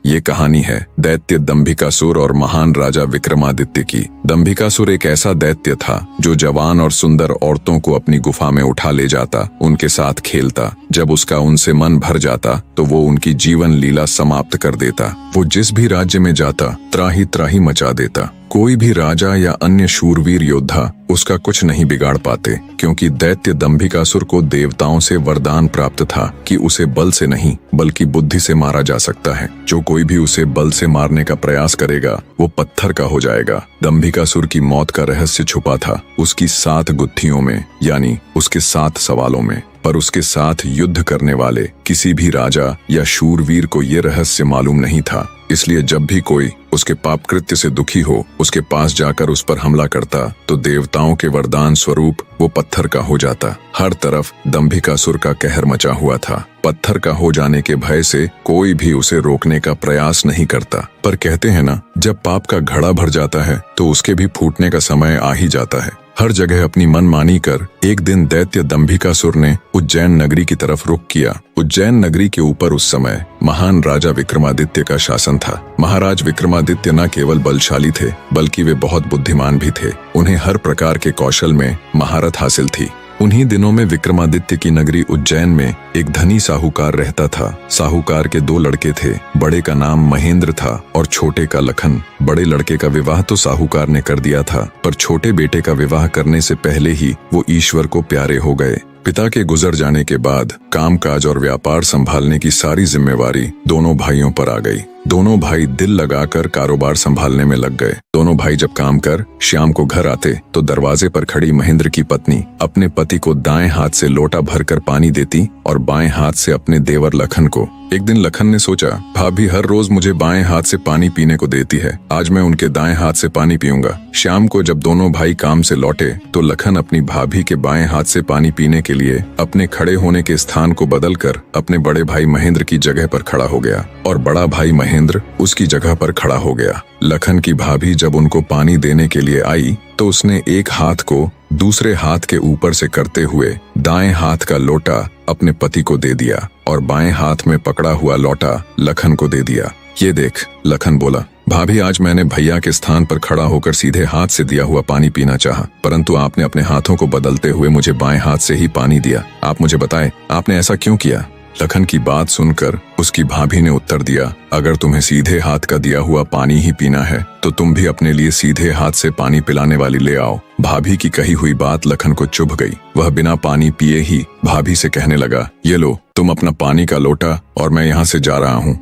ये कहानी है दैत्य दंभिकासुर और महान राजा विक्रमादित्य की। दंभिकासुर एक ऐसा दैत्य था जो जवान और सुंदर औरतों को अपनी गुफा में उठा ले जाता, उनके साथ खेलता। जब उसका उनसे मन भर जाता तो वो उनकी जीवन लीला समाप्त कर देता। वो जिस भी राज्य में जाता त्राही त्राही मचा देता। कोई भी राजा या अन्य शूरवीर योद्धा उसका कुछ नहीं बिगाड़ पाते, क्योंकि दैत्य दंभिकासुर को देवताओं से वरदान प्राप्त था कि उसे बल से नहीं बल्कि बुद्धि से मारा जा सकता है। जो कोई भी उसे बल से मारने का प्रयास करेगा वो पत्थर का हो जाएगा। दंभिकासुर की मौत का रहस्य छुपा था उसकी 7 गुत्थियों में, यानी उसके 7 सवालों में। पर उसके साथ युद्ध करने वाले किसी भी राजा या शूरवीर को ये रहस्य मालूम नहीं था। इसलिए जब भी कोई उसके पाप कृत्य से दुखी हो उसके पास जाकर उस पर हमला करता तो देवताओं के वरदान स्वरूप वो पत्थर का हो जाता। हर तरफ दंभिकासुर का कहर मचा हुआ था। पत्थर का हो जाने के भय से कोई भी उसे रोकने का प्रयास नहीं करता। पर कहते हैं ना, जब पाप का घड़ा भर जाता है तो उसके भी फूटने का समय आ ही जाता है। हर जगह अपनी मनमानी कर एक दिन दैत्य दंभिकासुर ने उज्जैन नगरी की तरफ रुख किया। उज्जैन नगरी के ऊपर उस समय महान राजा विक्रमादित्य का शासन था। महाराज विक्रमादित्य न केवल बलशाली थे बल्कि वे बहुत बुद्धिमान भी थे। उन्हें हर प्रकार के कौशल में महारत हासिल थी। उन्हीं दिनों में विक्रमादित्य की नगरी उज्जैन में एक धनी साहूकार रहता था। साहूकार के 2 लड़के थे। बड़े का नाम महेंद्र था और छोटे का लखन। बड़े लड़के का विवाह तो साहूकार ने कर दिया था, पर छोटे बेटे का विवाह करने से पहले ही वो ईश्वर को प्यारे हो गए। पिता के गुजर जाने के बाद कामकाज और व्यापार संभालने की सारी जिम्मेवारी दोनों भाइयों पर आ गई। दोनों भाई दिल लगाकर कारोबार संभालने में लग गए। दोनों भाई जब काम कर शाम को घर आते तो दरवाजे पर खड़ी महेंद्र की पत्नी अपने पति को दाएं हाथ से लोटा भरकर पानी देती और बाएं हाथ से अपने देवर लखन को। एक दिन लखन ने सोचा, भाभी हर रोज मुझे बाएं हाथ से पानी पीने को देती है, आज मैं उनके दाएं हाथ से पानी पीऊंगा। शाम को जब दोनों भाई काम से लौटे तो लखन अपनी भाभी के बाएं हाथ से पानी पीने के लिए अपने खड़े होने के स्थान को बदलकर अपने बड़े भाई महेंद्र की जगह पर खड़ा हो गया और बड़ा भाई महेंद्र उसकी जगह पर खड़ा हो गया। लखन की भाभी जब उनको पानी देने के लिए आई तो उसने एक हाथ को दूसरे हाथ के ऊपर से करते हुए दाएं हाथ का लोटा अपने पति को दे दिया और बाएं हाथ में पकड़ा हुआ लोटा लखन को दे दिया। ये देख, लखन बोला, भाभी आज मैंने भैया के स्थान पर खड़ा होकर सीधे हाथ से दिया हुआ पानी पीना चाहा, परंतु आपने अपने हाथों को बदलते हुए मुझे बाएं हाथ से ही पानी दिया। आप मुझे बताएं, आपने ऐसा क्यों किया? लखन की बात सुनकर उसकी भाभी ने उत्तर दिया, अगर तुम्हें सीधे हाथ का दिया हुआ पानी ही पीना है तो तुम भी अपने लिए सीधे हाथ से पानी पिलाने वाली ले आओ। भाभी की कही हुई बात लखन को चुभ गई। वह बिना पानी पिए ही भाभी से कहने लगा, ये लो तुम अपना पानी का लोटा और मैं यहाँ से जा रहा हूँ।